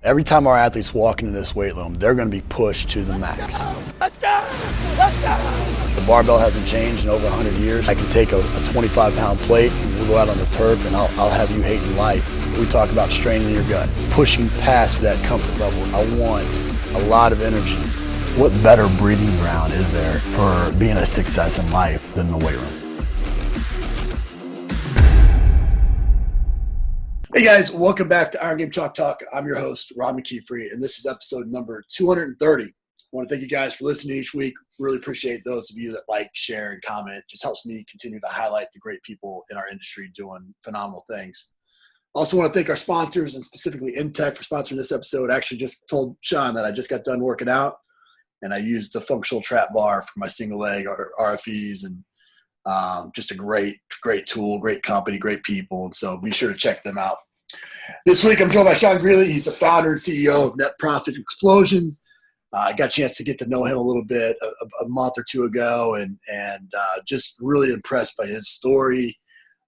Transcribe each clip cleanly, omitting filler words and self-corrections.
Every time our athletes walk into this weight room, they're going to be pushed to the max. Let's go! Let's go! The barbell hasn't changed in over 100 years. I can take a 25-pound plate and we'll go out on the turf and I'll have you hating life. We talk about straining your gut, pushing past that comfort level. I want a lot of energy. What better breeding ground is there for being a success in life than the weight room? Hey guys, welcome back to Iron Game Chalk Talk. I'm your host, McKeefery, and this is episode number 230. I want to thank you guys for listening each week. Really appreciate those of you that like, share, and comment. It just helps me continue to highlight the great people in our industry doing phenomenal things. Also want to thank our sponsors, and specifically Intech for sponsoring this episode. I actually just told Sean that I just got done working out, and I used the functional trap bar for my single leg RFEs, and just a great tool, great company, great people. And so be sure to check them out. This week, I'm joined by Sean Greeley. He's the founder and CEO of Net Profit Explosion. I got a chance to get to know him a little bit a month or two ago, and just really impressed by his story,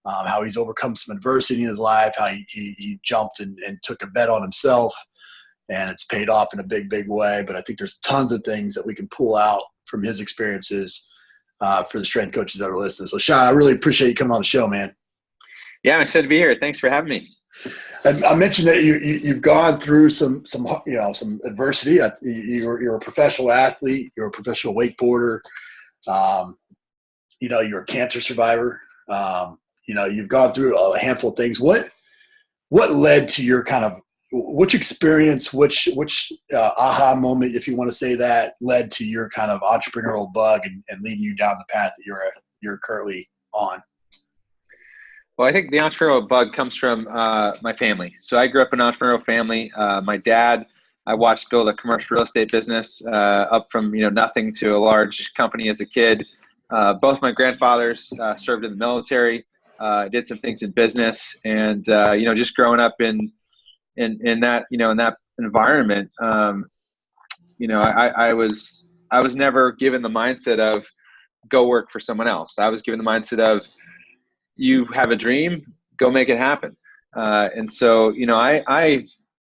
how he's overcome some adversity in his life, how he jumped and took a bet on himself, and it's paid off in a big way. But I think there's tons of things that we can pull out from his experiences for the strength coaches that are listening. So, Sean, I really appreciate you coming on the show, man. Yeah, I'm excited to be here. Thanks for having me. I mentioned that you've gone through some adversity. You're a professional athlete. You're a professional wakeboarder. You're a cancer survivor. You've gone through a handful of things. What led to your which experience, which aha moment, if you want to say that, led to your kind of entrepreneurial bug and leading you down the path that you're currently on? Well, I think the entrepreneurial bug comes from my family. So I grew up in an entrepreneurial family. My dad, I watched build a commercial real estate business up from nothing to a large company as a kid. Both my grandfathers served in the military. Did some things in business, and just growing up in that in that environment, I was never given the mindset of go work for someone else. I was given the mindset of you have a dream, go make it happen. And so, I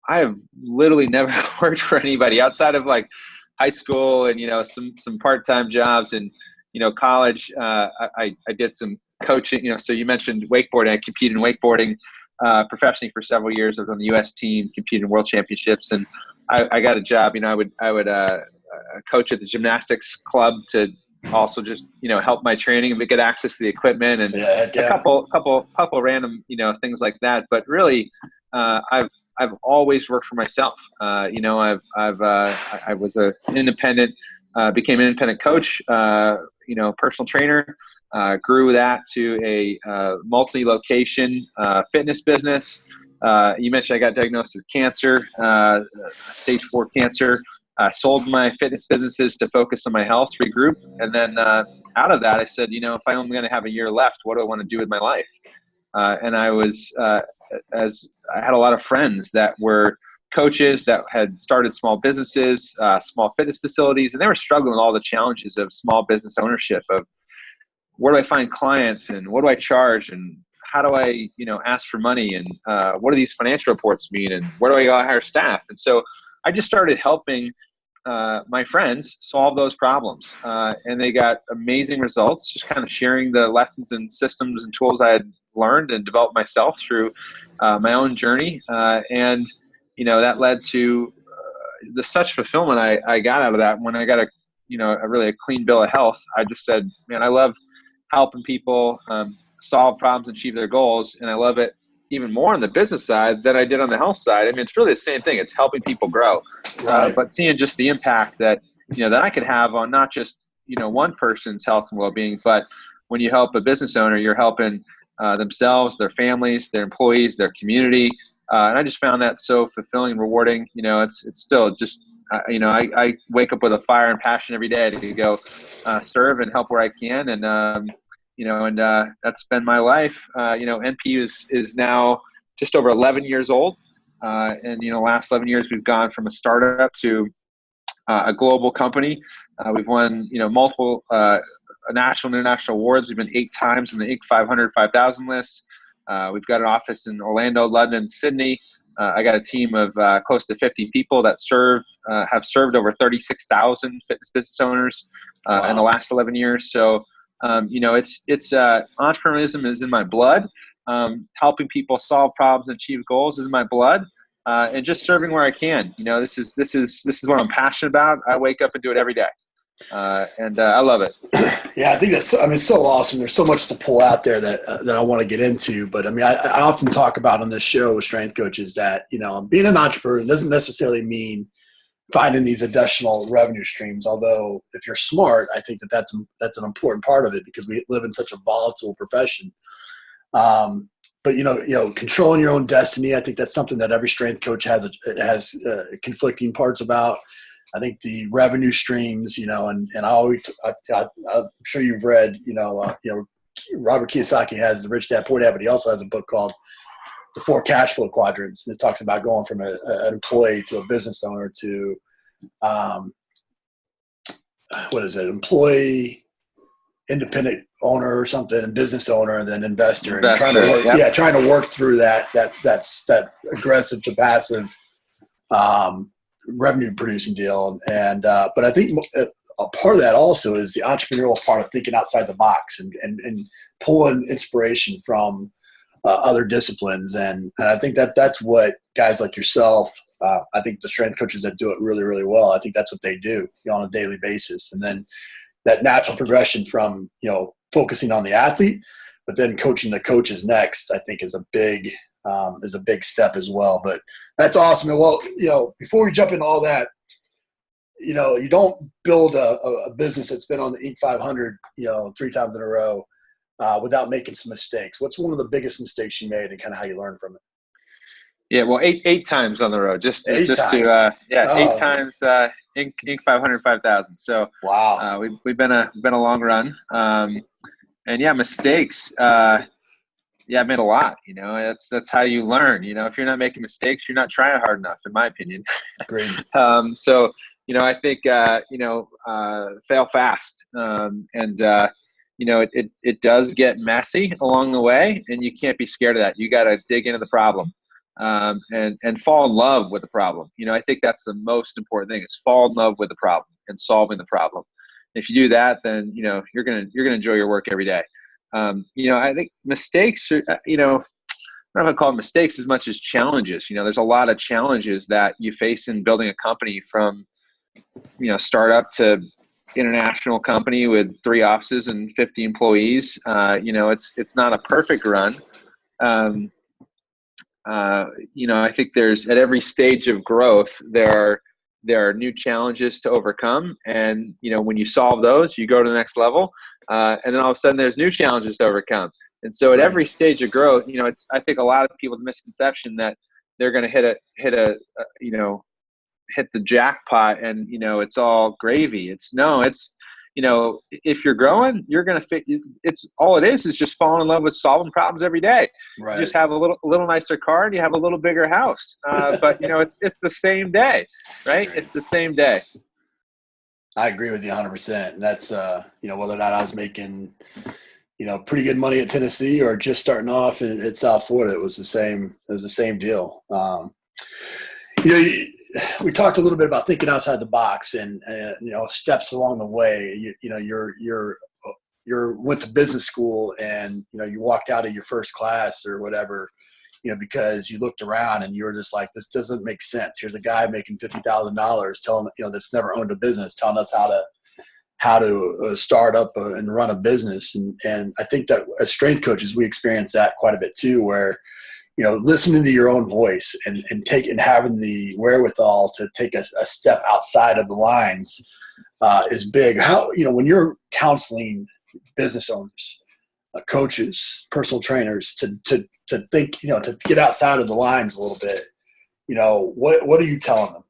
have literally never worked for anybody outside of like high school and, some part-time jobs and, college. I did some coaching, so you mentioned wakeboarding. I competed in wakeboarding professionally for several years. I was on the U.S. team, competed in world championships, and I got a job. I would coach at the gymnastics club to also just help my training and get access to the equipment and a couple random things like that. But really, I've always worked for myself. I was an independent, became an independent coach, personal trainer, grew that to a multi-location fitness business. You mentioned I got diagnosed with cancer, stage 4 cancer. Sold my fitness businesses to focus on my health, regroup. And then out of that, I said, if I'm only going to have a year left, what do I want to do with my life? And I was, as I had a lot of friends that were coaches that had started small businesses, small fitness facilities, and they were struggling with all the challenges of small business ownership, of where do I find clients and what do I charge and how do I, ask for money and what do these financial reports mean and where do I go hire staff? And so I just started helping my friends solve those problems, and they got amazing results, just kind of sharing the lessons and systems and tools I had learned and developed myself through my own journey. And, that led to such fulfillment I got out of that. When I got a really clean bill of health, I just said, man, I love helping people solve problems and achieve their goals. And I love it even more on the business side than I did on the health side. I mean, it's really the same thing. It's helping people grow, but seeing just the impact that, that I could have on not just, one person's health and well-being, but when you help a business owner, you're helping themselves, their families, their employees, their community. And I just found that so fulfilling and rewarding. It's still just, I wake up with a fire and passion every day to go serve and help where I can. And, that's been my life. NP is now just over 11 years old. And, last 11 years, we've gone from a startup to a global company. We've won, multiple national and international awards. We've been 8 times in the Inc. 500, 5,000 lists. We've got an office in Orlando, London, Sydney. I got a team of close to 50 people that have served over 36,000 fitness business owners in the last 11 years. So, it's entrepreneurialism is in my blood. Helping people solve problems and achieve goals is in my blood. And just serving where I can. This is what I'm passionate about. I wake up and do it every day. And I love it. Yeah, I think it's so awesome. There's so much to pull out there that I want to get into. But I often talk about on this show with strength coaches that, being an entrepreneur doesn't necessarily mean finding these additional revenue streams. Although if you're smart, I think that's an important part of it because we live in such a volatile profession. But controlling your own destiny, I think that's something that every strength coach has conflicting parts about. I think the revenue streams, and I'm sure you've read, Robert Kiyosaki has the Rich Dad Poor Dad, but he also has a book called The Four Cash Flow Quadrants. And it talks about going from an employee to a business owner to, employee, independent owner or something, and business owner, and then investor. And trying to work through that aggressive to passive, revenue producing deal. But I think a part of that also is the entrepreneurial part of thinking outside the box and pulling inspiration from other disciplines. And I think that's what guys like yourself, I think the strength coaches that do it really, really well, I think that's what they do on a daily basis. And then that natural progression from, focusing on the athlete, but then coaching the coaches next, I think is a big step as well. But that's awesome. And well, before we jump into all that, you don't build a business that's been on the Inc. 500, 3 times in a row without making some mistakes. What's one of the biggest mistakes you made and kind of how you learned from it? Yeah, well, eight times on the road, just times. 8 times Inc. 500, 5,000. So wow, we've been a long run. And yeah, mistakes. Yeah, I made a lot. That's how you learn. If you're not making mistakes, you're not trying hard enough, in my opinion. Great. So I think fail fast, and it does get messy along the way, and you can't be scared of that. You got to dig into the problem, and fall in love with the problem. I think that's the most important thing: is fall in love with the problem and solving the problem. If you do that, then you're gonna enjoy your work every day. I think mistakes are, I'm not going to call them mistakes as much as challenges. There's a lot of challenges that you face in building a company from, startup to international company with 3 offices and 50 employees. It's not a perfect run. I think there's at every stage of growth, there are new challenges to overcome. And, when you solve those, you go to the next level. And then all of a sudden there's new challenges to overcome. And so at every stage of growth, I think a lot of people have the misconception that they're going to hit the jackpot and, it's all gravy. If you're growing, you're going to fit. It's all it is just falling in love with solving problems every day. Right. You just have a little nicer car and you have a little bigger house. But it's the same day, right? It's the same day. I agree with you 100%. And that's, whether or not I was making, pretty good money at Tennessee or just starting off at South Florida, it was the same deal. We talked a little bit about thinking outside the box and steps along the way. You went to business school and, you walked out of your first class or whatever, because you looked around and you were just like, this doesn't make sense. Here's a guy making $50,000 telling, that's never owned a business, telling us how to start up and run a business. And I think that as strength coaches, we experience that quite a bit too, where, listening to your own voice and having the wherewithal to take a step outside of the lines is big. How, when you're counseling business owners, coaches, personal trainers to think, to get outside of the lines a little bit, what are you telling them?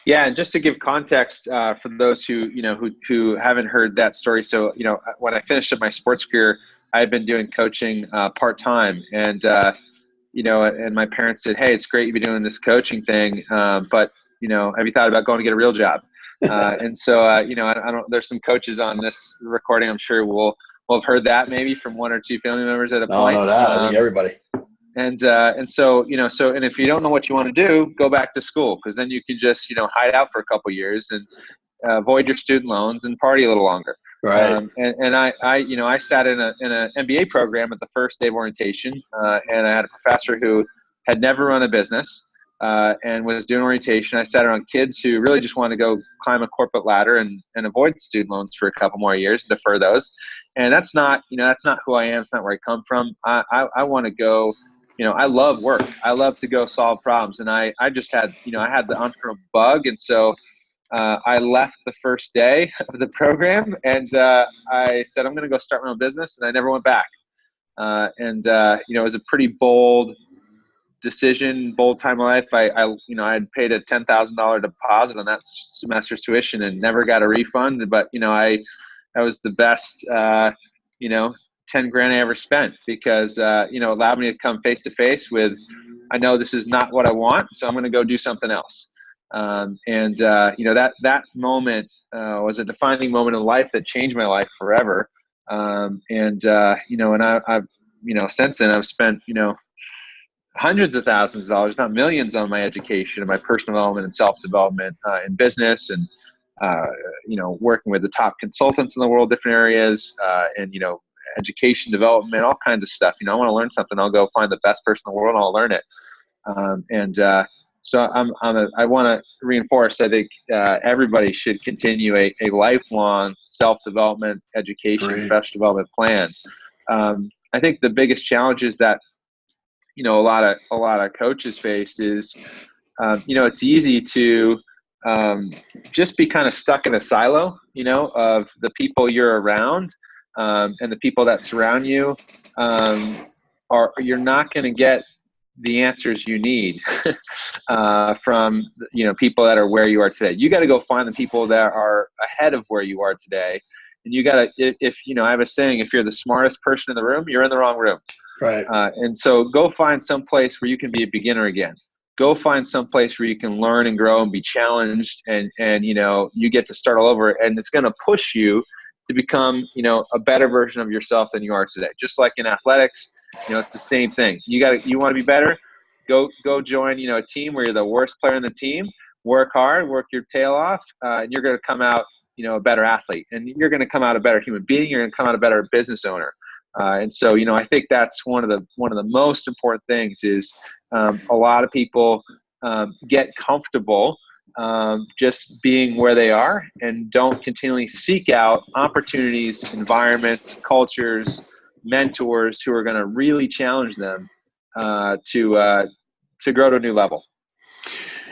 Yeah, and just to give context for those who haven't heard that story. So, when I finished up my sports career, I had been doing coaching part-time, and and my parents said, "Hey, it's great you've been doing this coaching thing, but have you thought about going to get a real job?" And so, I don't. There's some coaches on this recording. I'm sure we'll have heard that maybe from 1 or 2 family members at a point. No, I think everybody. And so, and if you don't know what you want to do, go back to school, because then you can just, hide out for a couple years and avoid your student loans and party a little longer. Right. And I sat in an MBA program at the first day of orientation, and I had a professor who had never run a business, and was doing orientation. I sat around kids who really just wanted to go climb a corporate ladder and avoid student loans for a couple more years, defer those. And that's not who I am. It's not where I come from. I want to go, I love work. I love to go solve problems. And I just had, I had the entrepreneurial bug. And so I left the first day of the program, and I said, I'm going to go start my own business. And I never went back. It was a pretty bold decision, bold time of life. I had paid a $10,000 deposit on that semester's tuition and never got a refund. But, that was the best, 10 grand I ever spent, because, it allowed me to come face to face with, I know this is not what I want, so I'm going to go do something else. That moment was a defining moment in life that changed my life forever. I've, since then I've spent, hundreds of thousands of dollars, not millions, on my education and my personal development and self-development in business, and, working with the top consultants in the world, different areas, and, education development, all kinds of stuff. I want to learn something, I'll go find the best person in the world and I'll learn it. So I want to reinforce, I think everybody should continue a lifelong self-development, education, Great. professional development plan. I think the biggest challenge is that, a lot of coaches face is, it's easy to just be kind of stuck in a silo, of the people you're around, and the people that surround you. You're not going to get the answers you need from people that are where you are today. You got to go find the people that are ahead of where you are today. And you got to, if I have a saying, if you're the smartest person in the room, you're in the wrong room. Right. And so go find some place where you can be a beginner again. Go find some place where you can learn and grow and be challenged, and you get to start all over, and it's going to push you to become, a better version of yourself than you are today. Just like in athletics, it's the same thing. You want to be better, go join, a team where you're the worst player in the team, work hard, work your tail off, and you're going to come out, a better athlete, and you're going to come out a better human being. You're going to come out a better business owner. And so, I think that's one of the most important things is, a lot of people get comfortable just being where they are, and don't continually seek out opportunities, environments, cultures, mentors who are going to really challenge them to grow to a new level.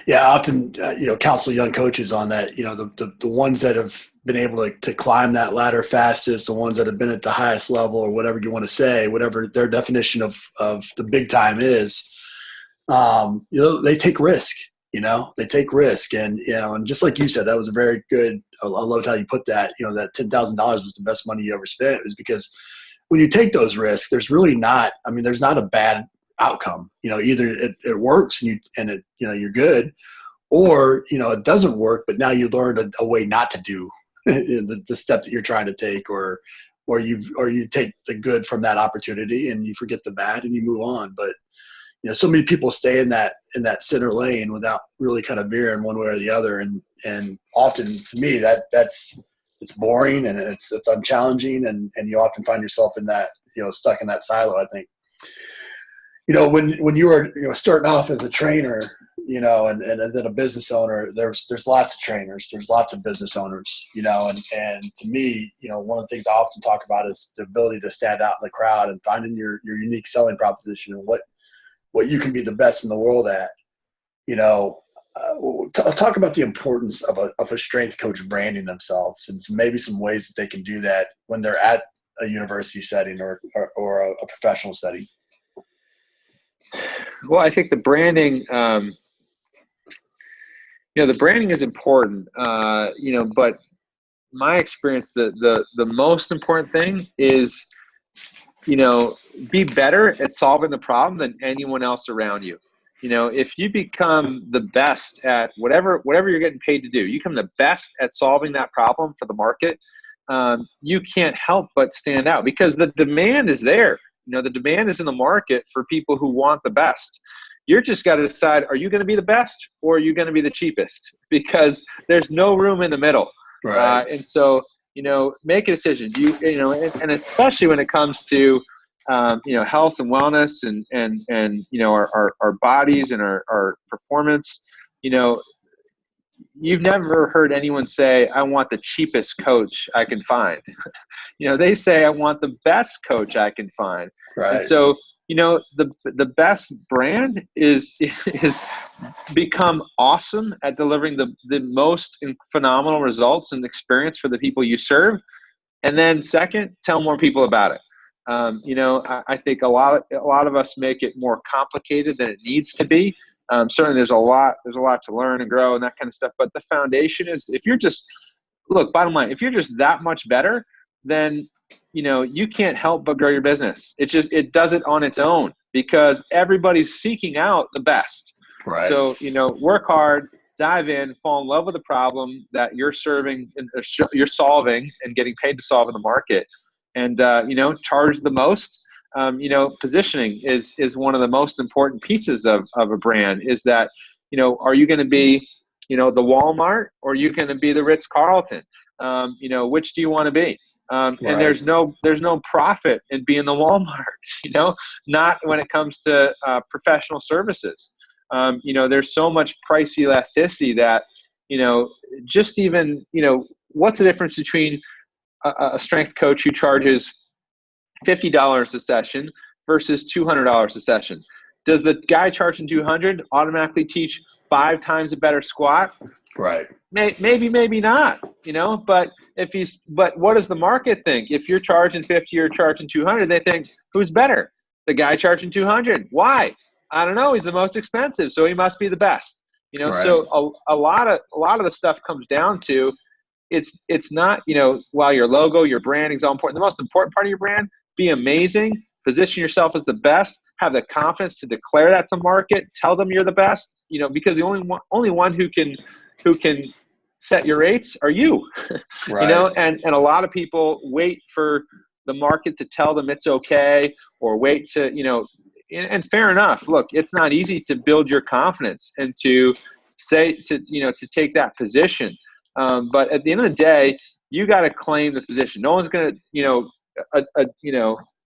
Yeah, I often counsel young coaches on that. The ones that have been able to climb that ladder fastest, the ones that have been at the highest level, or whatever you want to say, whatever their definition of the big time is, they take risk. They take risk, and just like you said, that was a very good. I loved how you put that. That $10,000 was the best money you ever spent, is because when you take those risks, there's really not. There's not a bad outcome. Either it works and you're good, or it doesn't work, but now you learned a way not to do the step that you're trying to take, or you take the good from that opportunity and you forget the bad and you move on. But so many people stay in that center lane without really kind of veering one way or the other, and often to me it's boring and it's unchallenging, and you often find yourself in that stuck in that silo. I think when you were starting off as a trainer, and then a business owner, there's lots of trainers, there's lots of business owners, and to me, one of the things I often talk about is the ability to stand out in the crowd and finding your unique selling proposition and what you can be the best in the world at. Talk about the importance of a strength coach branding themselves, and maybe some ways that they can do that when they're at a university setting or a professional setting. Well, I think the branding, the branding is important, but my experience, the most important thing is, be better at solving the problem than anyone else around you. If you become the best at whatever you're getting paid to do, you become the best at solving that problem for the market, you can't help but stand out, because the demand is there. The demand is in the market for people who want the best. You're just got to decide, are you going to be the best or are you going to be the cheapest? Because there's no room in the middle. Right. And so, make a decision. And especially when it comes to, health and wellness and our bodies and our performance, you've never heard anyone say, I want the cheapest coach I can find. They say, I want the best coach I can find. Right. And so, the best brand is become awesome at delivering the most phenomenal results and experience for the people you serve. And then second, tell more people about it. I think a lot of us make it more complicated than it needs to be. Certainly there's a lot to learn and grow and that kind of stuff. But the foundation is, bottom line, if you're just that much better, then, you can't help but grow your business. It does it on its own because everybody's seeking out the best. Right. So, work hard, dive in, fall in love with the problem that you're serving and you're solving and getting paid to solve in the market, and, charge the most. Positioning is one of the most important pieces of a brand. Is that, are you going to be, the Walmart or are you going to be the Ritz-Carlton? Which do you want to be? Right. And there's no profit in being the Walmart, not when it comes to professional services. There's so much price elasticity that, just even, what's the difference between a strength coach who charges $50 a session versus $200 a session? Does the guy charging $200 automatically teach 5 times a better squat? Right. Maybe not, but but what does the market think? If you're charging 50 or charging 200, they think, who's better? The guy charging 200. Why? I don't know. He's the most expensive, so he must be the best. Right. So a lot of the stuff comes down to, it's not, while your logo, your branding is all important. The most important part of your brand, be amazing, position yourself as the best, have the confidence to declare that to market, tell them you're the best, because the only one who can set your rates are you. Right. And a lot of people wait for the market to tell them it's okay, or wait to, and fair enough. Look, it's not easy to build your confidence and to take that position. But at the end of the day, you got to claim the position. No one's going to,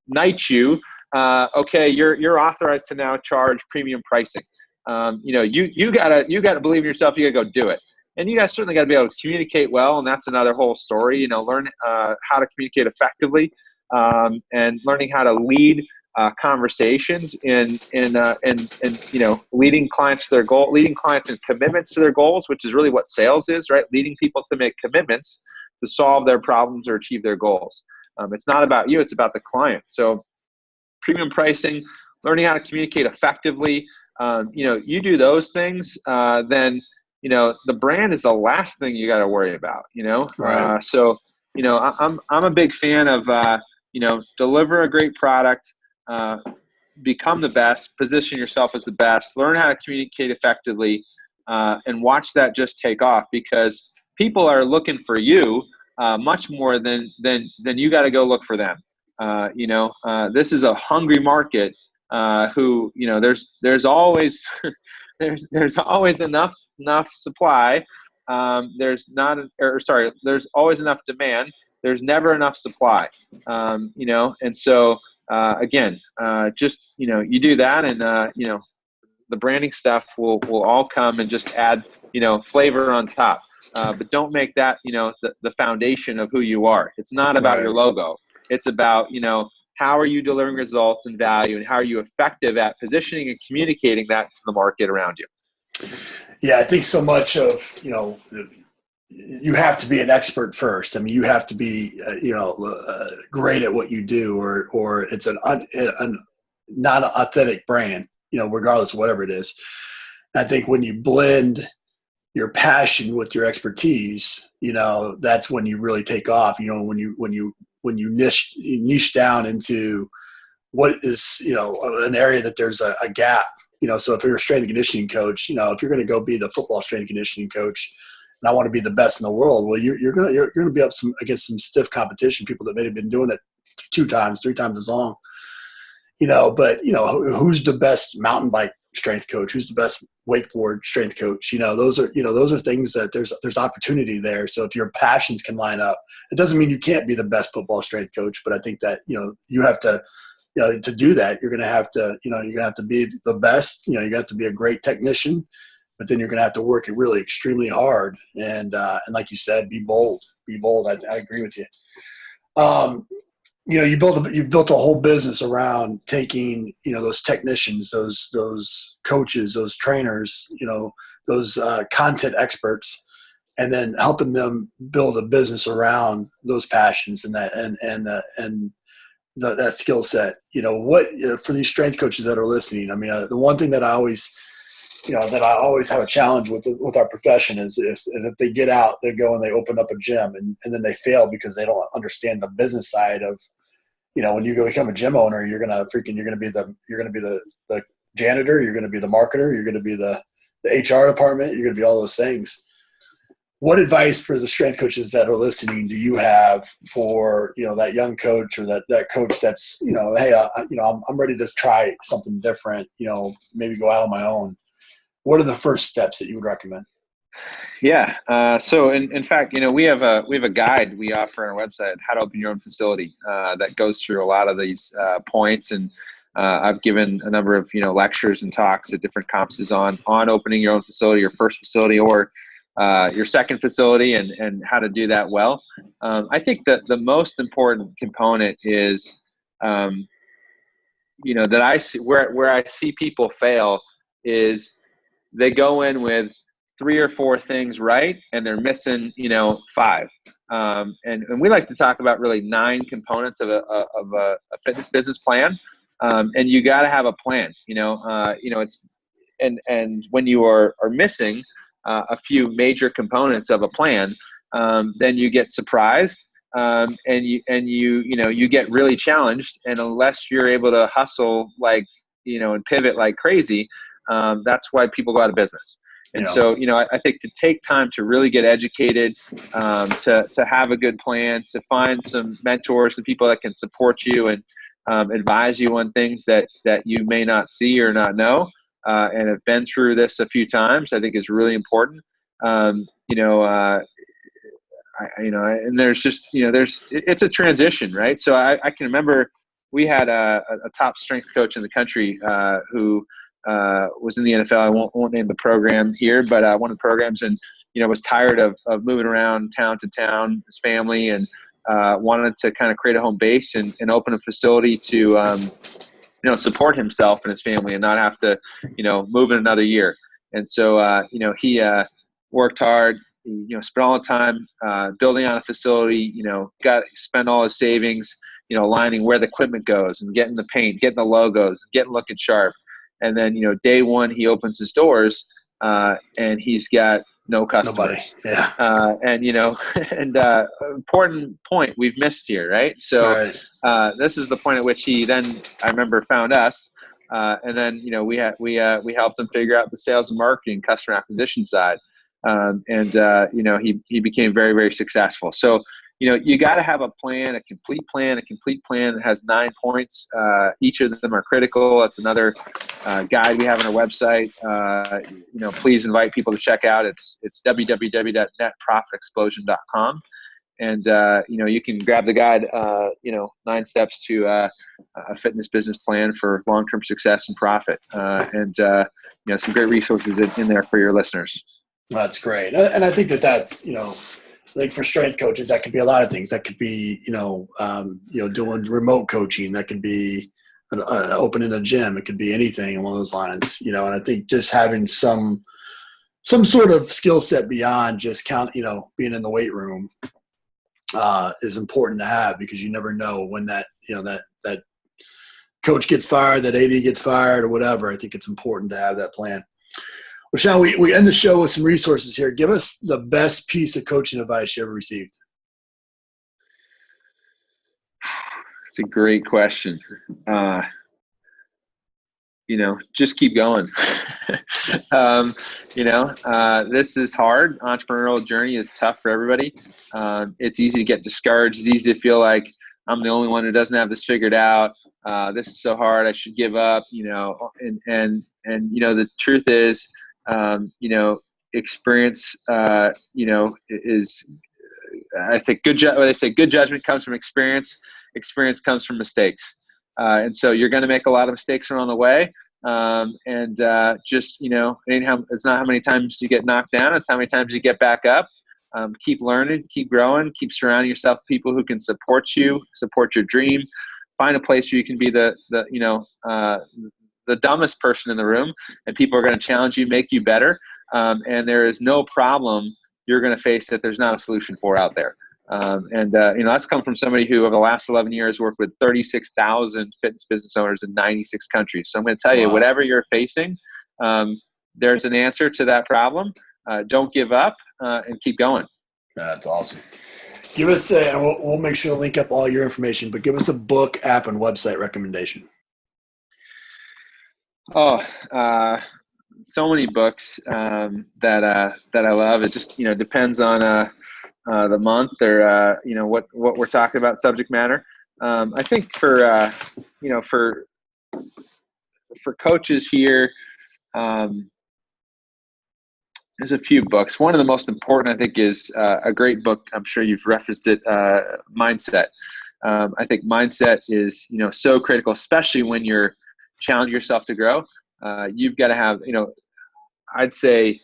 knight you. Okay, you're authorized to now charge premium pricing. You gotta believe in yourself. You gotta go do it. And you guys certainly got to be able to communicate well, and that's another whole story. Learn how to communicate effectively, and learning how to lead conversations in leading clients to their goal, leading clients in commitments to their goals, which is really what sales is, right? Leading people to make commitments to solve their problems or achieve their goals. It's not about you; it's about the client. So, premium pricing, learning how to communicate effectively. You do those things, then. The brand is the last thing you got to worry about, Right. So, I'm a big fan of, deliver a great product, become the best, position yourself as the best, learn how to communicate effectively, and watch that just take off, because people are looking for you, much more than you got to go look for them. This is a hungry market, who, there's always, there's always enough supply. There's always enough demand. There's never enough supply. And so, again, just, you do that, and, the branding stuff will all come and just add, flavor on top. But don't make that, the foundation of who you are. It's not about your logo. It's about, how are you delivering results and value, and how are you effective at positioning and communicating that to the market around you? Yeah, I think so much of, you have to be an expert first. I mean, you have to be, great at what you do, or it's an not an authentic brand, regardless of whatever it is. I think when you blend your passion with your expertise, that's when you really take off. When you niche down into what is, an area that there's a gap. So if you're a strength and conditioning coach, if you're going to go be the football strength and conditioning coach, and I want to be the best in the world, well, you're going to be up against some stiff competition, people that may have been doing it 2 times, 3 times as long. but who's the best mountain bike strength coach? Who's the best wakeboard strength coach? Those are things that there's opportunity there. So if your passions can line up, it doesn't mean you can't be the best football strength coach, but I think that, you have to, to do that, you're going to have to, you're going to have to be the best, you have to be a great technician, but then you're going to have to work it really extremely hard. And like you said, be bold. I agree with you. You built a whole business around taking, those technicians, those coaches, those trainers, those content experts, and then helping them build a business around those passions and that skill set. For these strength coaches that are listening, I mean, the one thing that I always have a challenge with our profession is if they get out, they go and they open up a gym and then they fail because they don't understand the business side of, when you go become a gym owner, you're gonna be the janitor, you're gonna be the marketer, you're gonna be the HR department, you're gonna be all those things. What advice for the strength coaches that are listening do you have for that young coach or that coach that's hey, I'm ready to try something different, maybe go out on my own? What are the first steps that you would recommend? Yeah. So in fact, we have a guide we offer on our website, how to open your own facility, that goes through a lot of these points. And I've given a number of, lectures and talks at different conferences on opening your own facility, your first facility, or your second facility, and how to do that well. I think that the most important component is, that I see where I see people fail is they go in with 3 or 4 things right, and they're missing, 5. And we like to talk about really 9 components of a fitness business plan. And you got to have a plan. It's and when you are missing a few major components of a plan, then you get surprised, and you get really challenged. And unless you're able to hustle and pivot like crazy, that's why people go out of business. And so, I think to take time to really get educated, to have a good plan, to find some mentors and people that can support you and advise you on things that you may not see or not know, and have been through this a few times, I think is really important. And there's just, it's a transition, right? So I can remember we had a top strength coach in the country who was in the NFL. I won't name the program here, but one of the programs, and was tired of moving around town to town, his family, and wanted to kind of create a home base and open a facility to support himself and his family and not have to move in another year. And so he worked hard. Spent all the time building on a facility. Spent all his savings, aligning where the equipment goes and getting the paint, getting the logos, getting looking sharp. And then, day one, he opens his doors and he's got no customers. Nobody. Yeah. And important point we've missed here, right? So right. This is the point at which he then, I remember, found us. And then, we helped him figure out the sales and marketing, customer acquisition side. He became very, very successful. So, you got to have a plan, a complete plan that has 9 points. Each of them are critical. That's another guide we have on our website. Please invite people to check out. It's www.netprofitexplosion.com. And, you can grab the guide, 9 steps to a fitness business plan for long-term success and profit. And some great resources in there for your listeners. That's great. And I think that's, like for strength coaches, that could be a lot of things. That could be, doing remote coaching. That could be opening a gym. It could be anything along those lines, and I think just having some sort of skill set beyond just being in the weight room is important to have, because you never know when that coach gets fired, that AD gets fired or whatever. I think it's important to have that plan. Well, Sean, we end the show with some resources here. Give us the best piece of coaching advice you ever received. It's a great question. Just keep going. This is hard. Entrepreneurial journey is tough for everybody. It's easy to get discouraged. It's easy to feel like I'm the only one who doesn't have this figured out. this is so hard, I should give up, and the truth is, experience, is, I think they say good judgment comes from experience. Experience comes from mistakes. And so you're going to make a lot of mistakes along the way. It's not how many times you get knocked down. It's how many times you get back up. Keep learning, keep growing, keep surrounding yourself with people who can support you, support your dream. Find a place where you can be the dumbest person in the room, and people are going to challenge you, make you better. And there is no problem you're going to face that there's not a solution for out there. That's come from somebody who over the last 11 years worked with 36,000 fitness business owners in 96 countries. So I'm going to tell you, whatever you're facing, there's an answer to that problem. Don't give up and keep going. That's awesome. Give us and we'll make sure to link up all your information, but give us a book, app, and website recommendation. So many books that I love. It just depends on the month or what we're talking about, subject matter. I think for coaches here, there's a few books. One of the most important, I think, is a great book. I'm sure you've referenced it, Mindset. I think mindset is so critical, especially when you're challenging yourself to grow. You've got to have, I'd say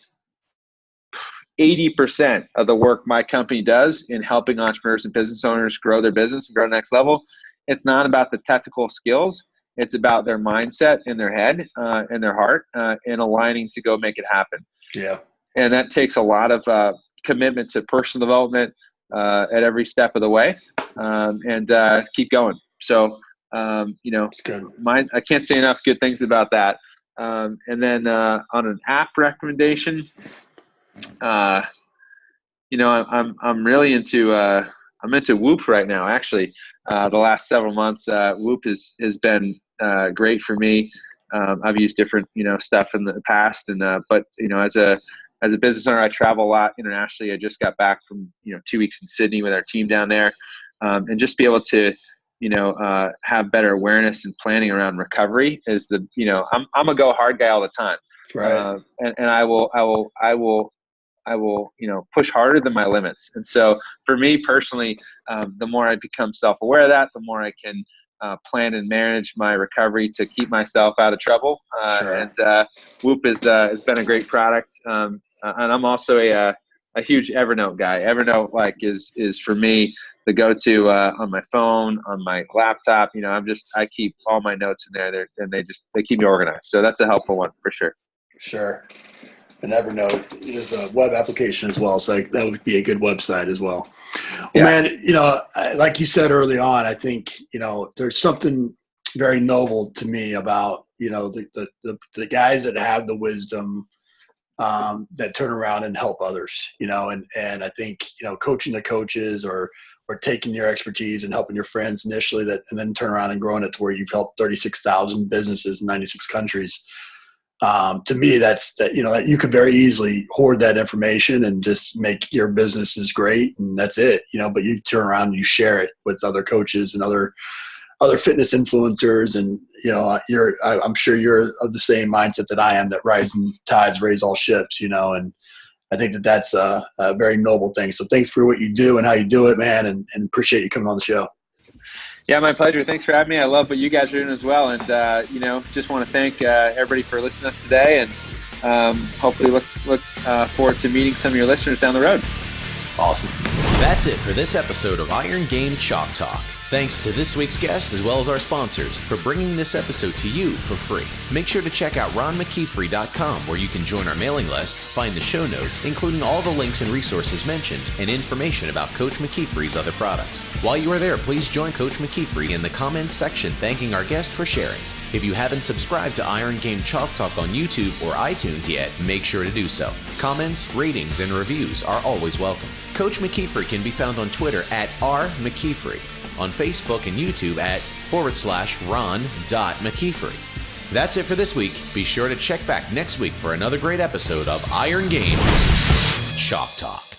80% of the work my company does in helping entrepreneurs and business owners grow their business and grow to the next level. It's not about the technical skills. It's about their mindset in their head and their heart and aligning to go make it happen. Yeah. And that takes a lot of commitment to personal development at every step of the way and keep going. So, it's good. I can't say enough good things about that. And then on an app recommendation, I'm really into Whoop right now. Actually, the last several months, Whoop has been great for me. I've used different stuff in the past, and but as a business owner, I travel a lot internationally. I just got back from 2 weeks in Sydney with our team down there, and just be able to have better awareness and planning around recovery is I'm a go hard guy all the time. Right. And I will push harder than my limits. And so for me personally, the more I become self-aware of that, the more I can plan and manage my recovery to keep myself out of trouble. Sure. And Whoop has been a great product. And I'm also a huge Evernote guy. Evernote is for me the go-to on my phone, on my laptop. I keep all my notes in there, and they keep me organized. So that's a helpful one for sure. Sure. And Evernote is a web application as well, so that would be a good website as well. Well, man, like you said early on, I think there's something very noble to me about the guys that have the wisdom that turn around and help others. And I think coaching the coaches or taking your expertise and helping your friends initially, and then turn around and growing it to where you've helped 36,000 businesses in 96 countries. To me, that you could very easily hoard that information and just make your businesses great, and that's it. But you turn around and you share it with other coaches and other fitness influencers, and I'm sure you're of the same mindset that I am, that rising tides raise all ships. And I think that's a very noble thing. So thanks for what you do and how you do it, man, and appreciate you coming on the show. Yeah, my pleasure. Thanks for having me. I love what you guys are doing as well. And, just want to thank everybody for listening to us today, and hopefully look forward to meeting some of your listeners down the road. Awesome. That's it for this episode of Iron Game Chalk Talk. Thanks to this week's guest as well as our sponsors for bringing this episode to you for free. Make sure to check out ronmckeefery.com, where you can join our mailing list, find the show notes, including all the links and resources mentioned, and information about Coach McKeefery's other products. While you are there, please join Coach McKeefery in the comments section thanking our guest for sharing. If you haven't subscribed to Iron Game Chalk Talk on YouTube or iTunes yet, make sure to do so. Comments, ratings, and reviews are always welcome. Coach McKeefery can be found on Twitter at @RMcKeefery, on Facebook and YouTube at /Ron.McKeefery. That's it for this week. Be sure to check back next week for another great episode of Iron Game Chalk Talk.